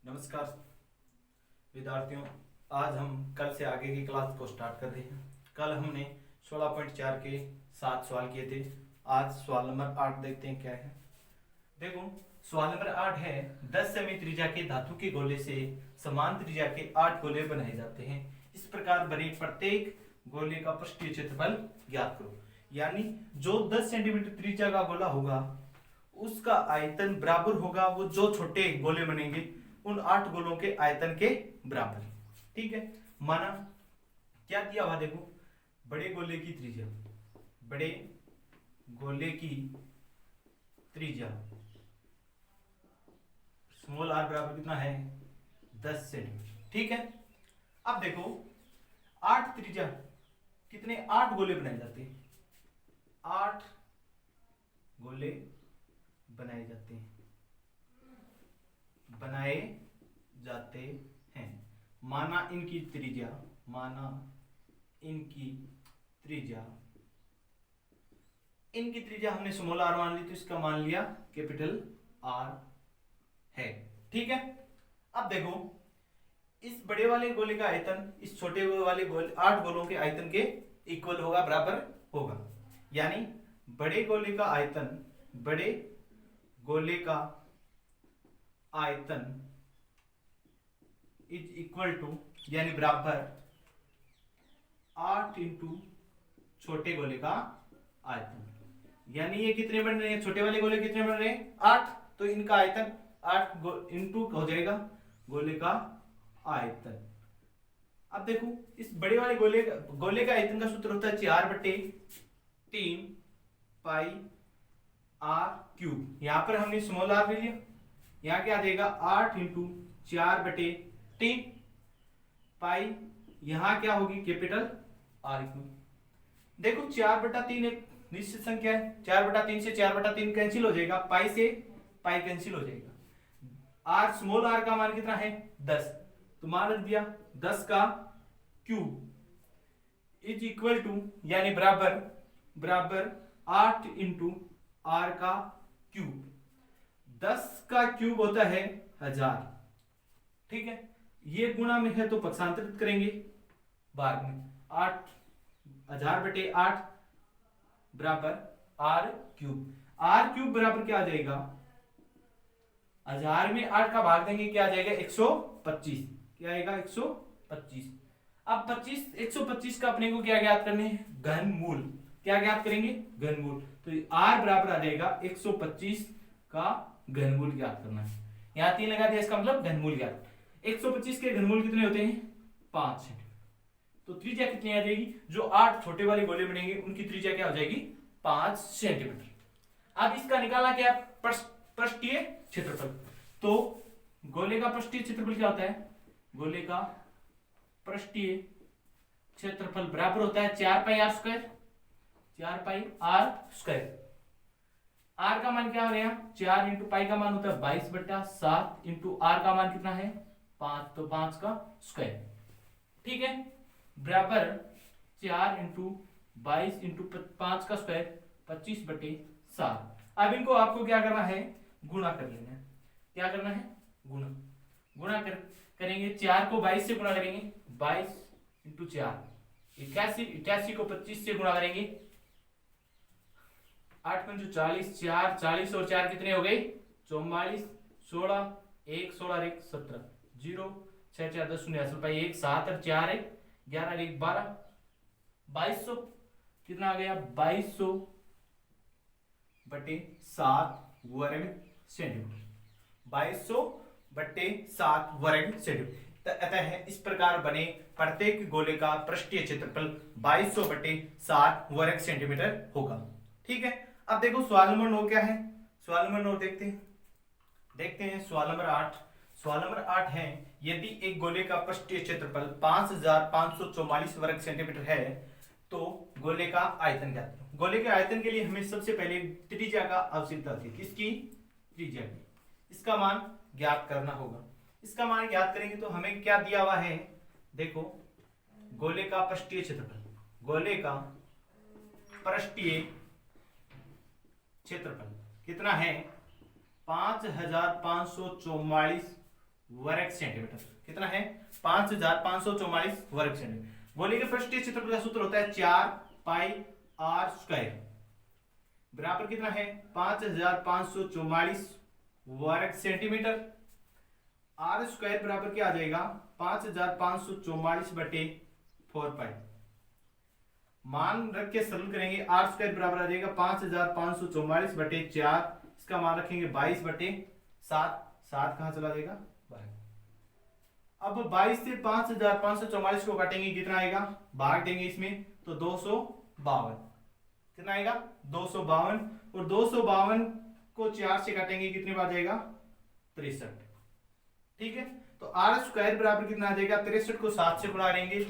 नमस्कार विद्यार्थियों। आज हम कल से आगे की क्लास को स्टार्ट कर रहे हैं। कल हमने 16.4 के 7 सवाल किए थे। आज सवाल नंबर 8 देखते हैं क्या है। देखो, सवाल नंबर 8 है 10 सेमी त्रिज्या के धातु के गोले से समान त्रिज्या के 8 गोले बनाए जाते हैं। इस प्रकार बने प्रत्येक गोले का पृष्ठीय क्षेत्रफल ज्ञात करो। यानी जो 10 सेंटीमीटर त्रिज्या का गोला होगा उसका आयतन बराबर होगा वो जो छोटे गोले बनेंगे उन 8 गोलों के आयतन के बराबर। ठीक है, माना क्या दिया हुआ, देखो बड़े गोले की त्रिज्या, बड़े गोले की त्रिज्या स्मॉल आर बराबर कितना है 10 सेंटीमीटर। ठीक है, अब देखो 8 त्रिज्या कितने 8 गोले बनाए जाते हैं, 8 गोले बनाए जाते हैं, बनाए जाते हैं। माना इनकी त्रिज्या, माना इनकी त्रिज्या, इनकी त्रिज्या हमने स्मॉल आर मान ली तो इसका मान लिया कैपिटल आर है। ठीक है, अब देखो इस बड़े वाले गोले का आयतन इस छोटे वाले गोले 8 गोलों के आयतन के इक्वल होगा, बराबर होगा। यानी बड़े गोले का आयतन, बड़े गोले का आयतन इज इक्वल टू, यानी बराबर 8 इंटू छोटे गोले का आयतन। यानी ये कितने बन रहे हैं, छोटे वाले गोले कितने बन रहे हैं 8, तो इनका आयतन 8 इंटू हो जाएगा गोले का आयतन। अब देखो इस बड़े वाले गोले का आयतन का सूत्र होता है 4/3 पाई आर क्यूब। यहां पर हमने स्मॉल आर ले लिया, यहां क्या आ जाएगा 8 इंटू 4/3 पाई, यहां क्या होगी कैपिटल आर क्यूब। देखो 4/3 एक निश्चित संख्या है, 4/3 से 4/3 कैंसिल हो जाएगा, पाई से पाई कैंसिल हो जाएगा। आर स्मॉल आर का मान कितना है 10, तो मान रख दिया 10 का क्यूब इज इक्वल टू, यानी बराबर बराबर 8 इंटू आर का क्यूब। 10 का क्यूब होता है 1000। ठीक है, ये गुणा में है तो पक्षांतरित करेंगे बाद में। 8 बराबर आर क्यूब। आर क्यूब बराबर क्या आ जाएगा, 1000 में 8 का भाग देंगे क्या आ जाएगा 125, क्या आएगा 125। अब 125 का अपने को क्या ज्ञात करने हैं, घनमूल। क्या ज्ञात करेंगे, घनमूल। तो आर बराबर आ जाएगा 125 का घनमूल ज्ञात करना है। यहां 3 लगा दिया, इसका मतलब घनमूल ज्ञात। 125 के घनमूल कितने होते हैं 5 सेंटीमीटर। तो त्रिज्या कितनी आ जाएगी, जो 8 छोटे वाले गोले बनेंगे उनकी त्रिज्या क्या हो जाएगी 5 सेंटीमीटर। अब इसका निकालना क्या, पृष्ठीय क्षेत्रफल। तो गोले का पृष्ठीय क्षेत्रफल क्या होता है, गोले का पृष्ठीय क्षेत्रफल बराबर होता है 4 pi R square, 4 pi R square. R का मान क्या हो गया 4 इंटू पाई का मान होता है 22/7 इंटू आर का मान कितना है 5, तो 5 का स्क्वायर। ठीक है, बराबर 4 इंटू 22 इंटू 5 का स्क्वायर 25/7। अब इनको आपको क्या करना है, गुणा कर लेना है। क्या करना है, गुणा करेंगे। 4 को 22 से गुणा करेंगे, 22 इंटू 4 81 को 25 से गुणा करेंगे, 8 पंचू 40, 4 40 और 4 कितने हो गए 44, 16 1 16 और 1 17, 0 6 4 10 0 असल पाई 1 7 और 4 1 11 और 1 12, 2200 कितना आ गया 2200 बटे 7 वर्ग सेंटीमीटर, 2200 बटे 7 वर्ग सेंटीमीटर। अतः इस प्रकार बने प्रत्येक गोले का पृष्ठीय क्षेत्रफल 2200 बटे 7 वर्ग सेंटीमीटर होगा। ठीक है, अब देखो सवाल नंबर 9 क्या है। सवाल नंबर 9 देखते हैं सवाल नंबर 8। सवाल नंबर 8 है यदि एक गोले का पृष्ठीय क्षेत्रफल 5544 वर्ग सेंटीमीटर है तो गोले का आयतन ज्ञात करो। गोले के आयतन के लिए हमें सबसे पहले त्रिज्या का आवश्यकता थी, किसकी, त्रिज्या की। इसका मान ज्ञात करना होगा। इसका मान ज्ञात करेंगे तो हमें क्या दिया हुआ है, देखो गोले का पृष्ठीय क्षेत्रफल, गोले का पृष्ठीय क्षेत्रफल कितना है 5544 वर्ग सेंटीमीटर। कितना है? 5544 वर्ग सेंटीमीटर। गोले के पृष्ठीय क्षेत्रफल का सूत्र होता है 4 पाई आर स्क्वायर बराबर कितना है? 5544 वर्ग सेंटीमीटर। आर स्क्वायर बराबर क्या आ जाएगा? 5544 बटे 4 पाई। मान रख के सरल करेंगे, आर स्क्वायर बराबर आ जाएगा 5544 बटे 4, इसका मान रखेंगे 22 बटे 7। 7 कहां चला जाएगा? अब 22 से 5544 को काटेंगे, कितना आएगा? भाग देंगे इसमें तो 252। कितना आएगा? 252। और 252 को 4 से काटेंगे, कितने बार जाएगा? 63। ठीक है, तो आर स्क्वायर बराबर कितना आ जाएगा? 63 को 7 से गुणा करेंगे,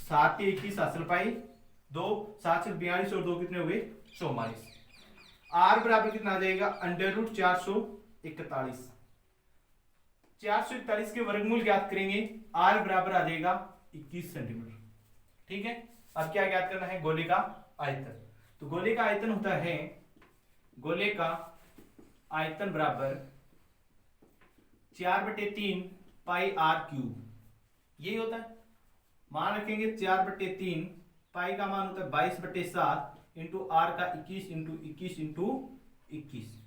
7 21 हासिल पाई 2, 7 से 42 और 2 कितने हुए? 44। आर बराबर कितना आ जाएगा? √441। 441 के वर्गमूल ज्ञात करेंगे, आर बराबर आ जाएगा 21 सेंटीमीटर। ठीक है, अब क्या ज्ञात करना है? गोले का आयतन। तो गोले का आयतन होता है, गोले का आयतन बराबर 4/3 पाई आर क्यूब, यही होता है। मान रखेंगे 4/3, पाई का मान होता है 22/7 इंटू आर का 21 इंटू 21 इंटू 21।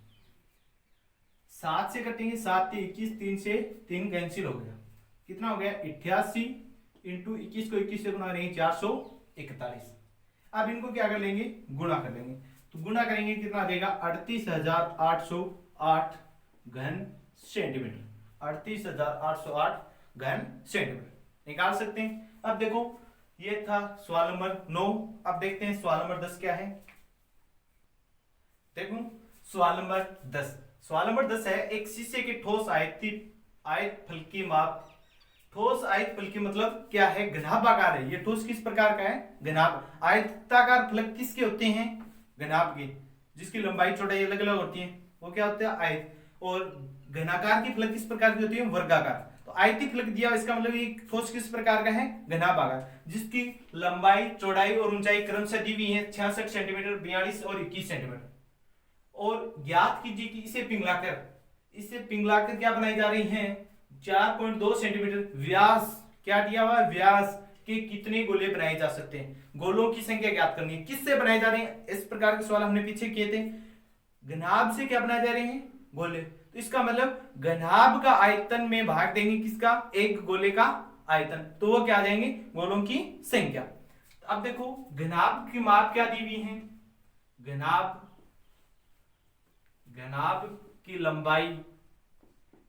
7 से कटेंगे, 7 से 21, 3 से 3 कैंसिल हो गया, कितना हो गया? 88 इंटू 21 को 21 से गुणा करेंगे 441। अब इनको क्या कर लेंगे? गुणा कर लेंगे। तो गुणा करेंगे, कितना आ जाएगा? 38808 घन सेंटीमीटर। 38808 घन सेंटीमीटर निकाल सकते हैं। अब देखो, ये था सवाल नंबर 9। अब देखते हैं सवाल नंबर 10 क्या है। देखो सवाल नंबर 10। सवाल नंबर 10 है, एक शीशे के ठोस आयत फल की माप। ठोस आयत फल की मतलब क्या है? घनाभाकार है। ये ठोस किस प्रकार का है? घनाभ। आयताकार फलक किसके होते हैं? घनाभ के, जिसकी लंबाई चौड़ाई अलग अलग होती है, वो क्या होता है? आयत। और घनाकार की फलक किस प्रकार की होती है? वर्गाकार। तो आयतीय फलक दिया, इसका मतलब ये ठोस किस प्रकार का है? घनाभाकार, जिसकी लंबाई चौड़ाई और ऊंचाई क्रमशः दी हुई है 66 सेंटीमीटर, 42 और 21 सेंटीमीटर। और ज्ञात कीजिए कि इसे पिघलाकर क्या बनाई जा रही है? 4.2 सेंटीमीटर व्यास, क्या दिया हुआ? व्यास के कितने गोले बनाए जा सकते हैं? गोलों की संख्या ज्ञात करनी है। किससे बनाए जा रहे हैं? इस प्रकार के सवाल हमने पीछे किए थे। घनाभ से क्या बनाए जा रहे हैं? गोले। तो इसका मतलब घनाभ का आयतन में भाग देंगे किसका? एक गोले का आयतन, तो वो क्या आ जाएंगे? गोलों की संख्या। अब देखो, घनाभ की माप क्या दी हुई है? घनाभ की लंबाई,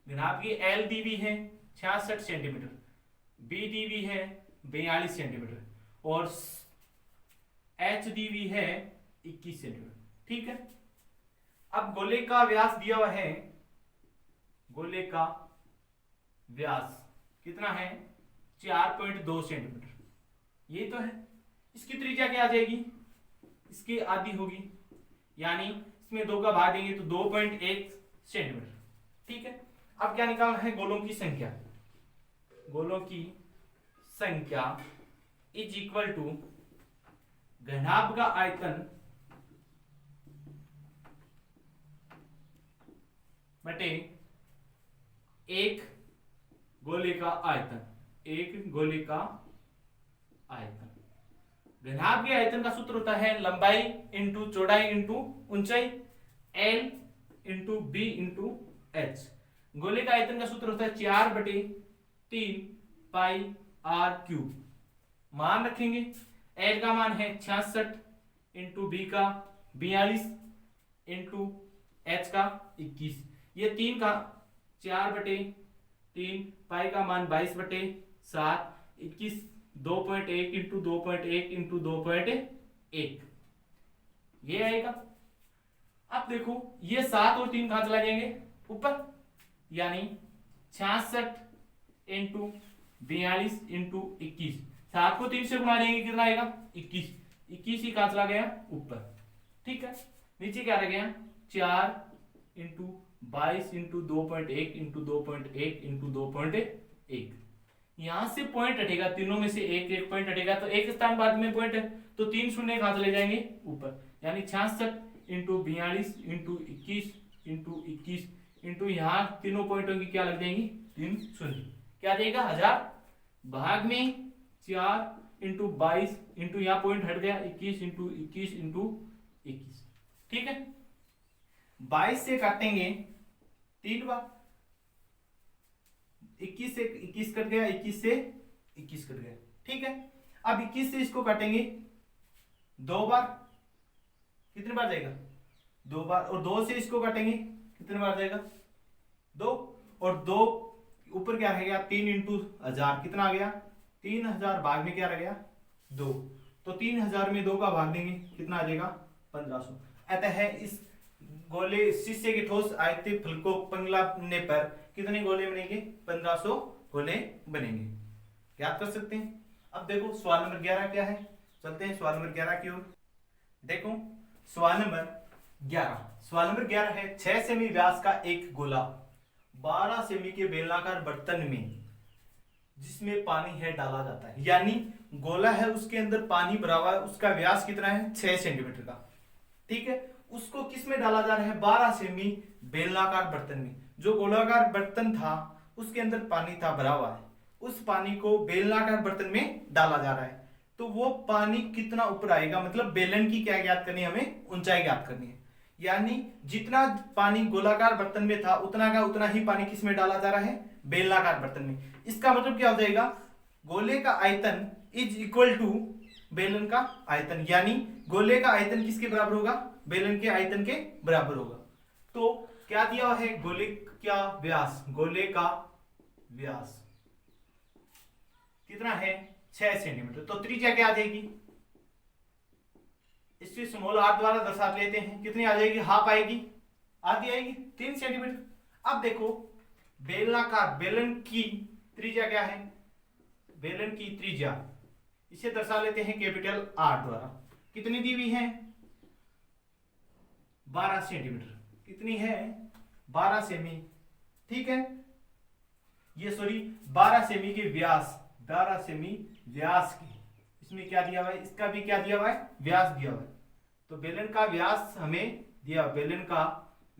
घनाभ की एल दी हुई है 66 सेंटीमीटर, बी दी हुई है 42 सेंटीमीटर और एच दी हुई है 21 सेंटीमीटर। ठीक है, अब गोले का व्यास दिया हुआ है, गोले का व्यास कितना है? 4.2 सेंटीमीटर, ये तो है। इसकी त्रिज्या क्या आ जाएगी? इसकी आधी होगी, यानी इसमें 2 का भाग देंगे तो 2.1 सेंटीमीटर। ठीक है, अब क्या निकालना है? गोलों की संख्या। गोलों की संख्या इज इक्वल टू घनाभ का आयतन बटे एक गोले का आयतन। एक गोले का आयतन। घनाभ के आयतन का सूत्र होता है लंबाई इंटू चौड़ाई इंटू ऊंचाई, L into B into H. गोले का आयतन का सूत्र होता है 4/3 पाई आर क्यूब। मान रखेंगे, एल का मान है 66 इंटू बी का 42 इंटू एच का 21। ये 3 का 4/3 पाई का मान 22/7, 21 2.1 इंटू 2.1 इंटू 2.1 ये आएगा। अब देखो, ये 7 और 3 कहां चला जाएंगे? ऊपर, यानी 66 इंटू 42 इंटू 21। 7 को 3 से गुणा देंगे, कितना आएगा? 21। 21 ही कहां चला गया? ऊपर। ठीक है, नीचे क्या रह गया? 4 इंटू 22 इंटू 2.1 इंटू 2.1 इंटू 2.1। यहां से पॉइंट हटेगा, तीनों में से एक पॉइंट हटेगा, तो एक स्थान बाद में पॉइंट है, तो 3 शून्य कहां चले जाएंगे? ऊपर, यानी 66 इंटू 42 इंटू 21 इंटू 21 इंटू यहां तीनों पॉइंटों की क्या लग जाएंगी? 0.30 क्या देगा 1000 भाग में 4 इंटू 22 इंटू यहाँ पॉइंट हट गया 21 इंटू 21 इंटू 21। ठीक है 22 से काटेंगे 3 बार, 21 से 21 कट गया, 21 से 21 कट गया। ठीक है अब 21 से इसको काटेंगे 2 बार, कितने बार जाएगा 2 बार, और 2 से इसको काटेंगे कितने बार जाएगा 2, और 2 ऊपर क्या रह गया 3 इंटू 1000 कितना आ गया 3000 भाग में क्या रह गया 2, तो 3000 में 2 का भाग देंगे कितना आ जाएगा 1500। अतः इस गोले शीशे के ठोस आयतीय फल को पिघलाने पर कितने गोले बनेंगे 1500 गोले बनेंगे, याद कर सकते हैं। अब देखो सवाल नंबर 11 क्या है, चलते हैं सवाल नंबर 11 की ओर। देखो सवाल नंबर 11 है 6 सेमी व्यास का एक गोला 12 सेमी के बेलनाकार बर्तन में जिसमें पानी है डाला जाता है, यानी गोला है उसके अंदर पानी भरा हुआ है, उसका व्यास कितना है 6 सेंटीमीटर का। ठीक है उसको किस में डाला जा रहा है 12 सेमी बेलनाकार बर्तन में। जो गोलाकार बर्तन था उसके अंदर पानी था भरा हुआ है, उस पानी को बेलनाकार बर्तन में डाला जा रहा है, तो वो पानी कितना ऊपर आएगा, मतलब बेलन की क्या ज्ञात करनी है हमें ऊंचाई ज्ञात करनी है। यानी जितना पानी गोलाकार बर्तन में था उतना का उतना ही पानी किस में डाला जा रहा है बेलनाकार बर्तन में। इसका मतलब क्या हो जाएगा गोले का आयतन इज इक्वल टू बेलन का आयतन, यानी गोले का आयतन किसके बराबर होगा बेलन के आयतन के बराबर होगा। तो क्या दिया हुआ है गोले का व्यास, गोले का व्यास कितना है 6 सेंटीमीटर, तो त्रिज्या क्या आ जाएगी इससे स्मॉल r द्वारा दर्शा लेते हैं, कितनी आ जाएगी हाफ आएगी, आधी आएगी 3 सेंटीमीटर। अब देखो बेलनाकार बेलन की त्रिज्या क्या है, बेलन की त्रिज्या इसे दर्शा लेते हैं कैपिटल R द्वारा, कितनी दी हुई है 12 सेंटीमीटर, कितनी है 12 सेमी। ठीक है ये सॉरी 12 सेमी के व्यास, 12 सेमी व्यास की इसमें क्या दिया हुआ है, इसका भी क्या दिया हुआ है व्यास दिया हुआ है, तो बेलन का व्यास हमें दिया, बेलन का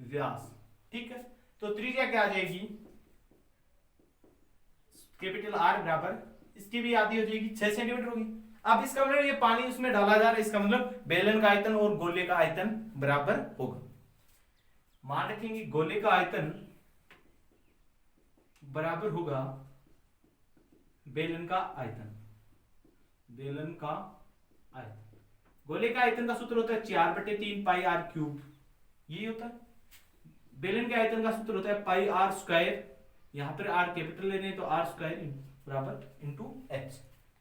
व्यास। ठीक है तो त्रिज्या क्या आ जाएगी कैपिटल R बराबर इसकी भी आधी हो जाएगी 6 सेंटीमीटर होगी। अब इसका मतलब ये पानी उसमें डाला जा रहा है, इसका मतलब बेलन का आयतन और गोले का आयतन बराबर होगा। मान रखेंगे गोले का आयतन बराबर होगा बेलन का आयतन, बेलन का आयतन। गोले का आयतन का सूत्र होता है 4/3 पाई r क्यूब, यही होता है। बेलन के आयतन का सूत्र होता है पाई r स्क्वायर, यहां पर r कैपिटल लेने तो r स्क्वायर बराबर इंटू h,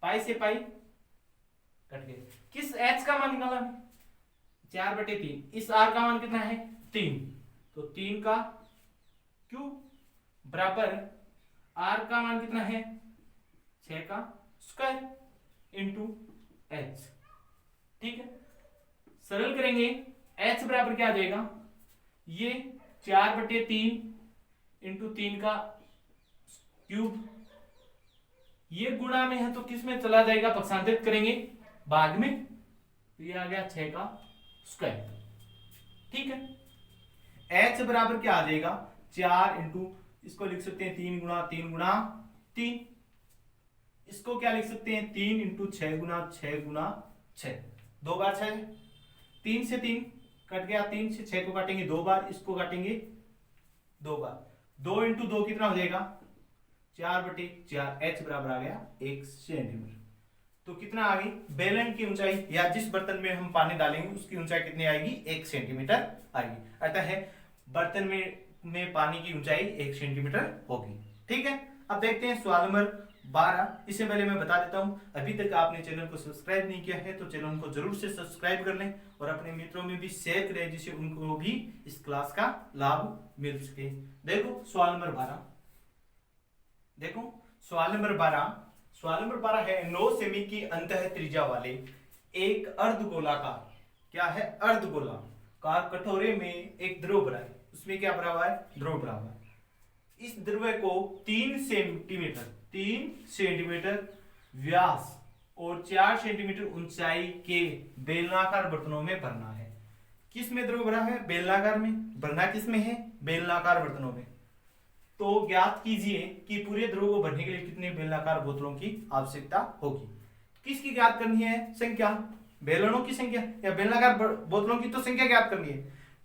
पाई से पाई कट गए। किस h का मान निकालना है 4/3, इस r का मान कितना है 3, तो 3 का क्यूब बराबर r का मान कितना है 6 का स्क्वायर इंटू h। ठीक है सरल करेंगे h बराबर क्या आ जाएगा, ये 4/3 इंटू 3 का क्यूब, ये गुणा में है तो किस में चला जाएगा पक्षांतरित करेंगे भाग में, तो ये आ गया 6 का स्क्वायर। ठीक है h बराबर क्या आ जाएगा 4 इंटू इसको लिख सकते हैं 3 गुणा 3 गुणा 3, इसको क्या लिख सकते हैं 3 इंटू 6 गुणा 6 गुणा 6, 2 बार 6, 3 से 3 कट गया, 3 से 6 को काटेंगे 2 बार, इसको काटेंगे 2 बार, 2 इंटू 2 कितना हो जाएगा 4/4, h बराबर आ गया 1 सेंटीमीटर। तो कितना आ गई बेलन की ऊंचाई, या जिस बर्तन में हम पानी डालेंगे उसकी ऊंचाई कितनी आएगी 1 सेंटीमीटर आएगी। अतः है बर्तन में पानी की ऊंचाई 1 सेंटीमीटर होगी। ठीक है अब देखते हैं सवाल नंबर 12। इससे पहले मैं बता देता हूं अभी तक आपने चैनल को सब्सक्राइब नहीं किया है तो चैनल को जरूर से सब्सक्राइब कर लें और अपने मित्रों में भी शेयर करें जिससे उनको भी इस क्लास का लाभ मिल सके। देखो सवाल नंबर 12, देखो सवाल नंबर 12 है 9 सेमी की अंतः त्रिज्या वाले एक अर्धगोलाकार, क्या है अर्धगोलाकार कटोरे में एक द्रव भरा है, उसमें क्या भरा हुआ है द्रव भरा हुआ है। इस द्रव को 3 सेंटीमीटर व्यास और 4 सेंटीमीटर ऊंचाई के बेलनाकार बर्तनों में भरना है। किस में द्रव भरा है बेलनाकार में, भरना किस में है बेलनाकार बर्तनों में। तो ज्ञात कीजिए कि पूरे द्रव को भरने के लिए कितने बेलनाकार बोतलों की आवश्यकता होगी। किसकी ज्ञात करनी है संख्या, बेलनों की संख्या या बेलनाकार बोतलों की तो संख्या ज्ञात करनी है।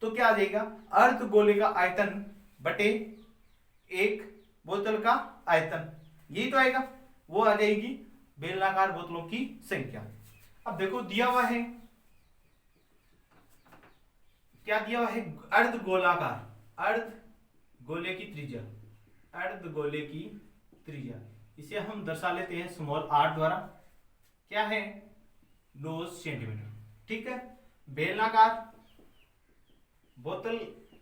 तो क्या आ जाएगा, अर्ध गोले का आयतन बटे एक बोतल का आयतन, यही तो आएगा, वो आ जाएगी बेलनाकार बोतलों की संख्या। अब देखो दिया हुआ है, क्या दिया हुआ है, अर्ध गोलाकार, अर्ध गोले की त्रिज्या, अर्ध गोले की त्रिज्या, इसे हम दर्शा लेते हैं स्मॉल r द्वारा, क्या है 9 सेंटीमीटर। ठीक है, बेलनाकार बोतल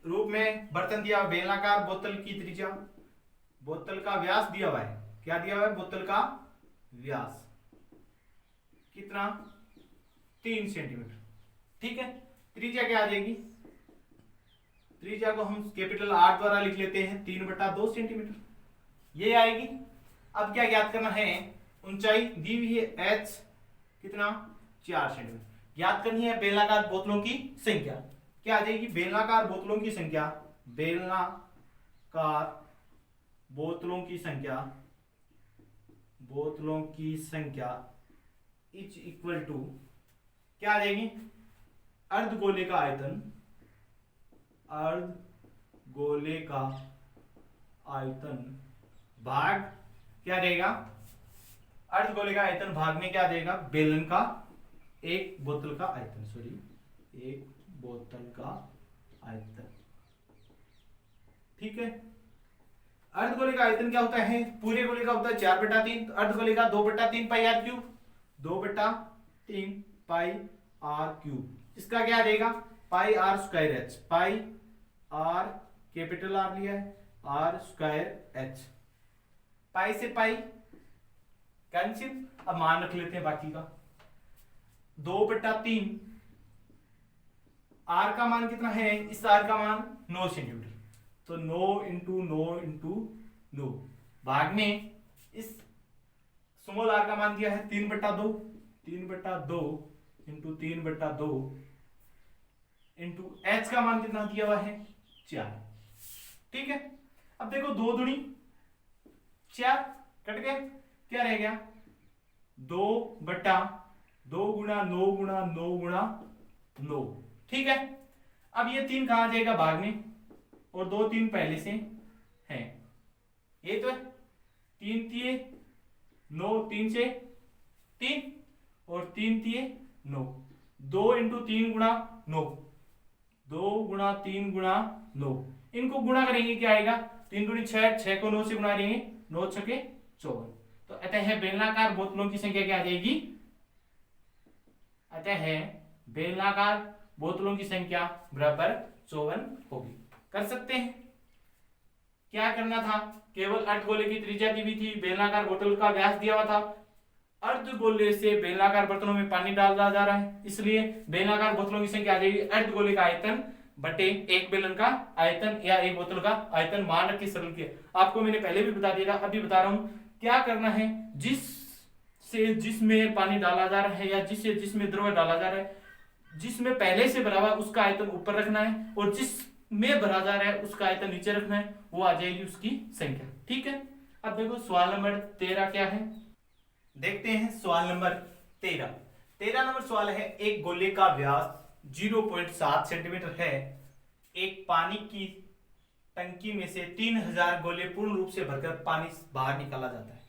रूप में बर्तन दिया हुआ, बेलनाकार बोतल की त्रिज्या, बोतल का व्यास दिया हुआ है, क्या दिया हुआ है, बोतल का व्यास कितना 3 सेंटीमीटर। ठीक है, त्रिज्या क्या आ जाएगी, त्रिज्या को हम कैपिटल R द्वारा लिख लेते हैं 3/2 सेंटीमीटर, ये आएगी। अब क्या ज्ञात करना है, ऊंचाई दी हुई है h कितना 4 सेंटीमीटर, ज्ञात करनी है बेलनाकार बोतलों की संख्या, क्या आ जाएगी, बेलनाकार बोतलों की संख्या, बेलनाकार बोतलों की संख्या, बोतलों की संख्या इज इक्वल टू क्या आ जाएगी, अर्ध गोले का आयतन, अर्ध गोले का आयतन भाग क्या रहेगा, अर्ध गोले का आयतन भाग में क्या आ जाएगा, बेलन का एक बोतल का आयतन, सॉरी एक बोतल का आयतन। ठीक है, अर्ध गोले का आयतन क्या होता है, पूरे गोले का होता है 4/3, अर्ध गोले का 2/3 पाई r क्यूब, 2/3 पाई r क्यूब, इसका क्या रहेगा पाई r स्क्वायर h, पाई r कैपिटल R लिया है, r स्क्वायर h, पाई से पाई कैंसिल, अब मान रख लेते हैं बाकी का, 2/3 r का मान कितना है, इस r का मान 9 सेंटीमीटर, तो 9 इंटू 9 इंटू 9 भाग में इस स्मॉल r का मान दिया है 3/2, 3/2 इंटू 3/2 इंटू h का मान कितना दिया हुआ है 4। ठीक है, अब देखो 2 दूनी 4 कट गए, क्या रह गया 2/2 गुणा 9 गुणा 9 गुणा 9। ठीक है, अब ये 3 कहां जाएगा भाग में, और 2 3 पहले से है, ये तो है 3 तिये 9, 3 से 3 और 3 तिये 9, 2 इंटू 3 गुणा 9, 2 गुणा 3 गुणा 9, इनको गुणा करेंगे क्या आएगा, 3 दूनी 6, 6 को 9 से गुणा करेंगे, 9 छके 54, तो अतः बेलनाकार बोतलों की संख्या क्या आ जाएगी, अतः बेलनाकार बोतलों की संख्या बराबर 54 होगी। कर सकते हैं, क्या करना था, केवल अर्धगोले की त्रिज्या दी हुई थी, बेलनाकार बोतल का व्यास दिया हुआ था, अर्धगोले से बेलनाकार बर्तनों में पानी डाला जा रहा है, इसलिए बेलनाकार बोतलों की संख्या आ जाएगी अर्धगोले का आयतन बटे एक बेलन का आयतन या एक बोतल का आयतन, मान रख के सरल किया। आपको मैंने पहले भी बता दिया था, अभी बता रहा हूं, क्या करना है, जिसमें पानी डाला जा रहा है या जिसमें द्रव डाला जा रहा है, जिसमें पहले से भरा हुआ उसका आयतन ऊपर रखना है, और जिसमें भरा जा रहा है उसका आयतन नीचे रखना है, वो आ जाएगी उसकी संख्या। ठीक है, अब देखो सवाल नंबर 13 क्या है, देखते हैं सवाल नंबर 13। 13 नंबर सवाल है, एक गोले का व्यास 0.7 सेंटीमीटर है, एक पानी की टंकी में से 3000 गोले पूर्ण रूप से भरकर पानी बाहर निकाला जाता है।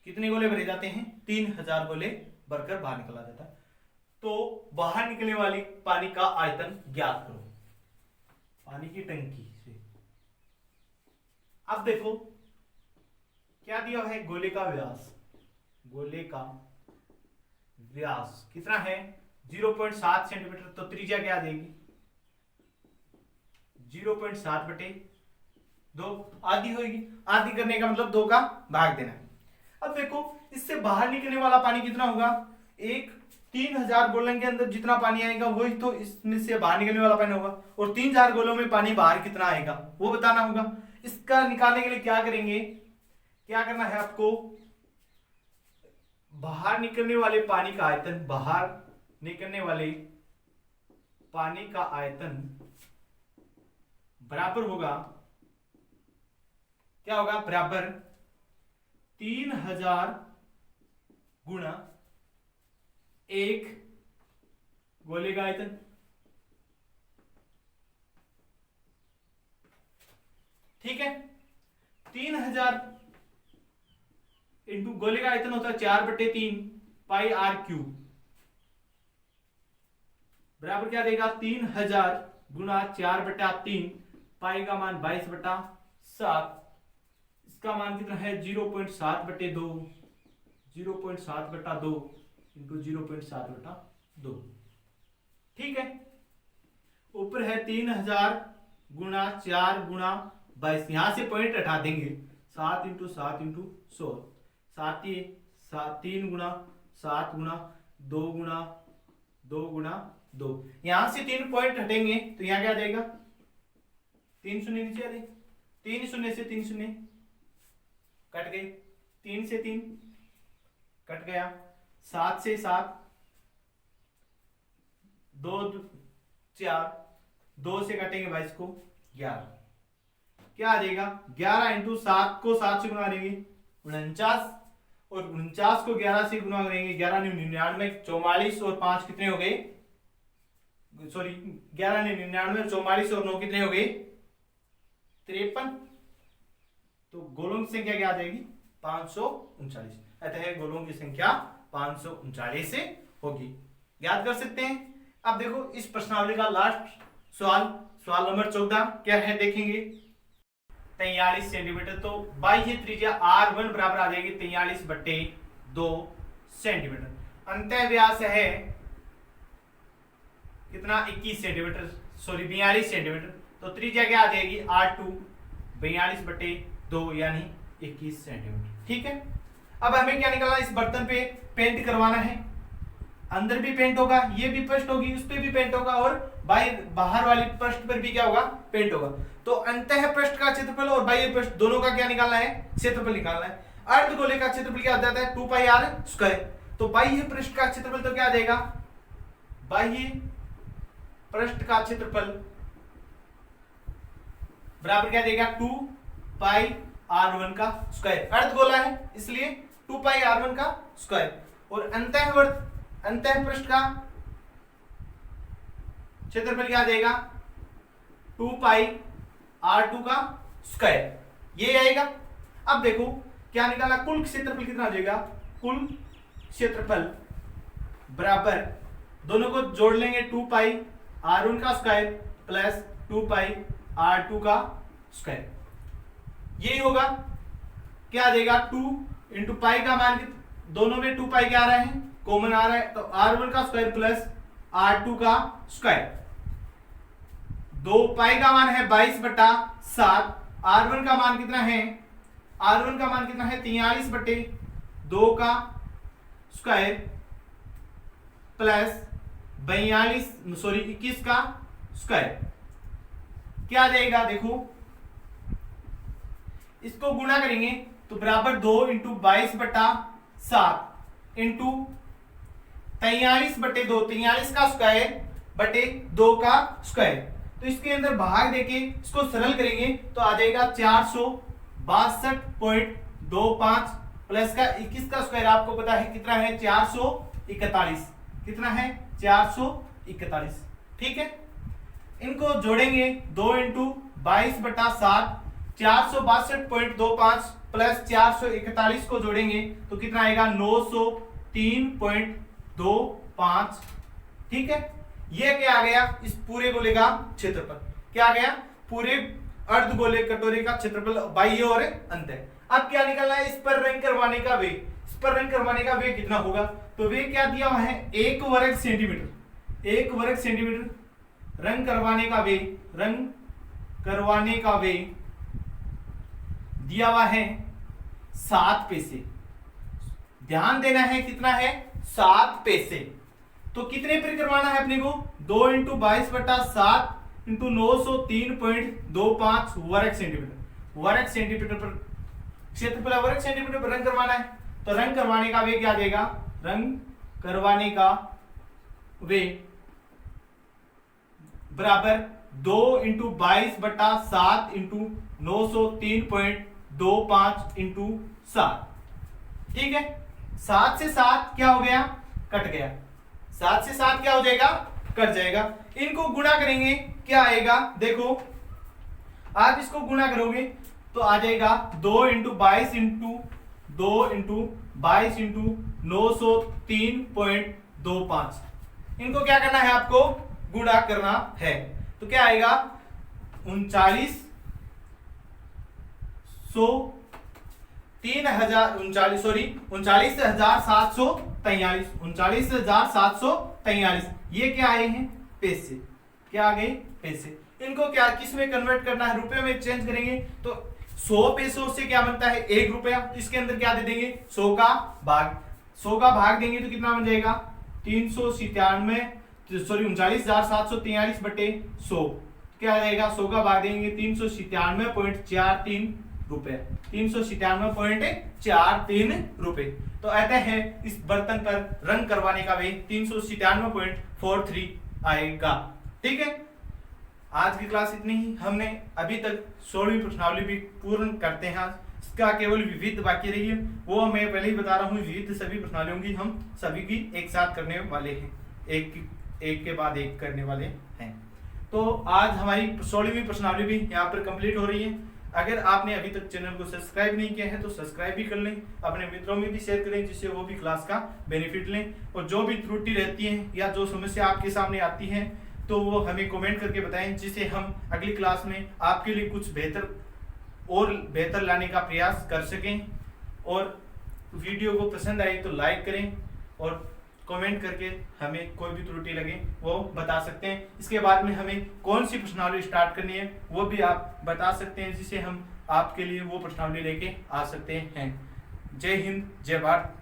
कितने गोले भरे जाते हैं, 3000 गोले भरकर बाहर निकाला जाता है। तो बाहर निकलने वाली पानी का आयतन ज्ञात करो, पानी की टंकी से। अब देखो क्या दिया है, गोले का व्यास, गोले का व्यास कितना है 0.7 सेंटीमीटर, तो त्रिज्या क्या आ जाएगी 0.7 बटे 2, आधी होगी, आधी करने का मतलब 2 का भाग देना है। अब देखो इससे बाहर निकलने वाला पानी कितना होगा, एक 3000 गोलों के अंदर जितना पानी आएगा वही तो इसमें से बाहर निकलने वाला पानी होगा, और 3000 गोलों में पानी बाहर कितना आएगा वो बताना होगा। इसका निकालने के लिए क्या करेंगे, क्या करना है आपको, बाहर निकलने वाले पानी का आयतन, बाहर निकलने वाले पानी का आयतन बराबर होगा क्या होगा, बराबर 3000 गुणा 1 गोले का आयतन। ठीक है, 3000 इंटू गोले का आयतन होता है 4/3 पाई आर क्यूब, बराबर क्या देगा 3000 गुणा 4/3 पाई का मान 22/7, इसका मान कितना है 0.7/2, 0.7/2 इंटू 0.7/2। ठीक है, ऊपर है 3000 गुणा 4 गुणा 22, यहां से पॉइंट हटा देंगे, 7 इंटू 7 इंटू 100, 3 गुणा 7 गुणा 2 गुणा 2 गुणा 2, यहां से 3 पॉइंट हटेंगे तो यहां क्या आ जाएगा, 3 शून्य नीचे आ जाएगा, 3 शून्य से 3 शून्य कट गए, 3 से 3 कट गया, 7 से 7, 2 4, 2 से कटेंगे 22 को 11, क्या आ जाएगा 11 इंटू 7 को 7 से गुणा करेंगे 49, और 49 को 11 से गुणा करेंगे 11 ने 99, 44 और 5 कितने हो गए, सॉरी 11 ने 99, 44 और 9 कितने हो गए 53। तो गोलों की संख्या क्या आ जाएगी 539, अतः गोलों की संख्या 539 से होगी, याद कर सकते हैं। अब देखो इस प्रश्नावली का लास्ट सवाल नंबर 14 क्या है देखेंगे, 43 सेंटीमीटर। तो बाह्य त्रिज्या R1 बराबर आ जाएगी 43/2 सेंटीमीटर, अंतः व्यास है कितना 21 सेंटीमीटर, सॉरी 42 सेंटीमीटर, तो त्रिज्या क्या आ जाएगी R2 42/2 यानी 21 सेंटीमीटर। ठीक है, अब हमें क्या निकालना, इस बर्तन पे पेंट करवाना है, अंदर भी पेंट होगा, ये भी पृष्ठ होगी उस पे भी पेंट होगा, और बाहर वाली पृष्ठ पर भी क्या होगा पेंट होगा। तो अंतः पृष्ठ का क्षेत्रफल और बाह्य पृष्ठ दोनों का क्या निकालना है, क्षेत्रफल निकालना है। अर्धगोले का क्षेत्रफल क्या हो जाता है 2πr², तो बाह्य पृष्ठ का क्षेत्रफल तो क्या आ जाएगा, बाह्य पृष्ठ का क्षेत्रफल बराबर क्या देगा 2πr1 का स्क्वायर, अर्धगोला है इसलिए 2πr1 का स्क्वायर, और अंतः पृष्ठ का क्षेत्रफल क्या आ जाएगा 2πr2 का स्क्वायर, ये आएगा। अब देखो क्या निकाला, कुल क्षेत्रफल कितना हो जाएगा, कुल क्षेत्रफल बराबर दोनों को जोड़ लेंगे 2πr1 का स्क्वायर प्लस 2πr2 का स्क्वायर, यही होगा, क्या आ जाएगा 2 इंटू पाई का मान, दोनों में 2 पाई क्या आ रहा है कॉमन आ रहा है, तो R1 का स्क्वायर प्लस R2 का स्क्वायर, 2 पाई का मान है 22/7, R1 का मान कितना है, R1 का मान कितना है 43/2 का स्क्वायर प्लस 21 का स्क्वायर, क्या आ जाएगा देखो, इसको गुणा करेंगे तो बराबर 2 इंटू 22/7 इंटू 43/2, 43 का स्क्वायर बटे 2 का स्क्वायर, तो इसके अंदर भाग देके इसको सरल करेंगे तो आ जाएगा 462.25 प्लस का 21 का स्क्वायर आपको पता है कितना है 441, कितना है 441। ठीक है, इनको जोड़ेंगे 2 इंटू 22/7, 462.25 प्लस 441 को जोड़ेंगे तो कितना आएगा 903.25। ठीक है, ये क्या आ गया इस पूरे गोले का क्षेत्रफल, क्या आ गया पूरे अर्धगोले कटोरे का क्षेत्रफल बाह्य और अंतः। अब क्या निकालना है, इस पर रंग करवाने का वेग, इस पर रंग करवाने का वेग कितना होगा, तो वेग क्या दिया हुआ है 1 वर्ग सेंटीमीटर, 1 वर्ग सेंटीमीटर, रंग करवाने का वेग, रंग करवाने का वेग दिया हुआ है 7 पैसे, ध्यान देना है कितना है 7 पैसे, तो कितने पर करवाना है अपने को 2 इंटू 22/7 इंटू 903.25 वर्ग सेंटीमीटर, वर्ग सेंटीमीटर पर क्षेत्रफल वर्ग सेंटीमीटर पर रंग करवाना है, तो रंग करवाने का वेग क्या आ जाएगा, रंग करवाने का वेग बराबर 2 इंटू 22/7 इंटू 25 इंटू 7, ठीक है। 7 से 7 क्या हो गया, कट गया, 7 से 7 क्या हो जाएगा, कट जाएगा। इनको गुणा करेंगे, क्या आएगा, देखो आप इसको गुणा करोगे तो आ जाएगा 2 इंटू 22 इंटू 2 इंटू 22 इंटू 903.25। इनको क्या करना है, आपको गुणा करना है। तो क्या आएगा 39,743, ये क्या आए हैं, पैसे, क्या आ गए, पैसे। इनको क्या किस में कन्वर्ट करना है, रुपए में चेंज करेंगे। तो 100 पैसों से क्या बनता है, 1 रुपया। इसके अंदर क्या दे देंगे, 100 का भाग, 100 का भाग देंगे तो कितना बन जाएगा 39,743 बटे 100, क्या आ जाएगा, 100 का भाग देंगे 397.43 रुपए, 397.43 रुपए। तो अतः है इस बर्तन पर रंग करवाने का वे 397.43 आएगा, ठीक है। आज की क्लास इतनी ही। हमने अभी तक 16वीं प्रश्नावली भी पूर्ण करते हैं। इसका केवल विविध बाकी रही है, वो मैं पहले ही बता रहा हूँ, विविध सभी प्रश्नावलियों की हम सभी की एक साथ करने वाले हैं, एक के बाद एक करने वाले हैं। तो आज हमारी 16वीं प्रश्नावली भी यहाँ पर कंप्लीट हो रही है। अगर आपने अभी तक चैनल को सब्सक्राइब नहीं किया है तो सब्सक्राइब भी कर लें, अपने मित्रों में भी शेयर करें जिससे वो भी क्लास का बेनिफिट लें। और जो भी त्रुटि रहती है या जो समस्या आपके सामने आती है तो वो हमें कमेंट करके बताएं, जिससे हम अगली क्लास में आपके लिए कुछ बेहतर लाने का प्रयास कर सकें। और वीडियो को पसंद आई तो लाइक करें और कमेंट करके हमें कोई भी त्रुटि लगे वो बता सकते हैं। इसके बाद में हमें कौन सी प्रश्नावली स्टार्ट करनी है वो भी आप बता सकते हैं, जिससे हम आपके लिए वो प्रश्नावली लेके आ सकते हैं। जय हिंद, जय भारत।